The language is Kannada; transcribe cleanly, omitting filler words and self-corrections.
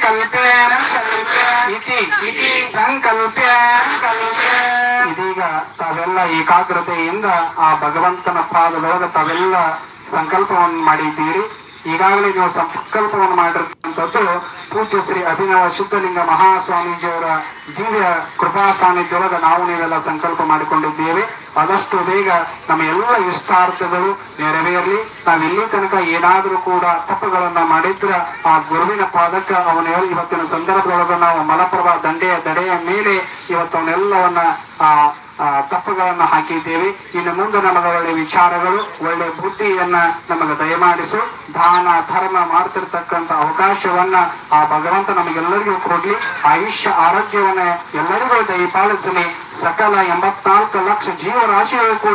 ಸಂಕಲ್ಪೆ ಇತಿ ಇತಿ ಸಂಕಲ್ಪೆ. ಇದೀಗ ತಾವೆಲ್ಲ ಏಕಾಗ್ರತೆಯಿಂದ ಆ ಭಗವಂತನ ಪಾದದೊಳಗೆ ತಾವೆಲ್ಲ ಸಂಕಲ್ಪವನ್ನು ಮಾಡಿದ್ದೀರಿ. ಈಗಾಗಲೇ ನೀವು ಸಂಕಲ್ಪವನ್ನು ಮಾಡಿರ್ತಕ್ಕಂಥದ್ದು ಪೂಜ್ಯ ಶ್ರೀ ಅಭಿನವ ಶುದ್ಧಲಿಂಗ ಮಹಾಸ್ವಾಮೀಜಿಯವರ ದಿವ್ಯ ಕೃಪಾ ಸಾನ್ನಿಧ್ಯವೊಳಗೆ ನಾವು ನೀವೆಲ್ಲ ಸಂಕಲ್ಪ ಮಾಡಿಕೊಂಡಿದ್ದೇವೆ. ಆದಷ್ಟು ಬೇಗ ನಮ್ಮ ಎಲ್ಲ ಇಷ್ಟಾರ್ಥಗಳು ನೆರವೇರಲಿ. ನಾವು ಇಲ್ಲಿ ತನಕ ಏನಾದರೂ ಕೂಡ ತಪ್ಪುಗಳನ್ನ ಮಾಡಿದ್ರೆ ಆ ಗುರುವಿನ ಪಾದಕ್ಕೆ ಅವನ ಇವತ್ತಿನ ಸಂದರ್ಭದೊಳಗೆ ನಾವು ಮಲಪ್ರಭಾ ದಡೆಯ ಮೇಲೆ ಇವತ್ತವನ್ನೆಲ್ಲವನ್ನ ತಪ್ಪುಗಳನ್ನ ಹಾಕಿದ್ದೇವೆ. ಇನ್ನು ಮುಂದೆ ನಮಗೆ ಒಳ್ಳೆ ವಿಚಾರಗಳು ಒಳ್ಳೆ ಬುದ್ಧಿಯನ್ನ ನಮಗೆ ದಯಮಾಡಿಸು. ದಾನ ಧರ್ಮ ಮಾಡ್ತಿರ್ತಕ್ಕಂಥ ಅವಕಾಶವನ್ನ ಆ ಭಗವಂತ ನಮಗೆಲ್ಲರಿಗೂ ಕೊಡ್ಲಿ. ಆಯುಷ್ಯ ಆರೋಗ್ಯವನ್ನ ಎಲ್ಲರಿಗೂ ದಯಪಾಲಿಸಲಿ. ಸಕಲ 84 ಲಕ್ಷ ಜೀವರಾಶಿಗಳು ಕೂಡ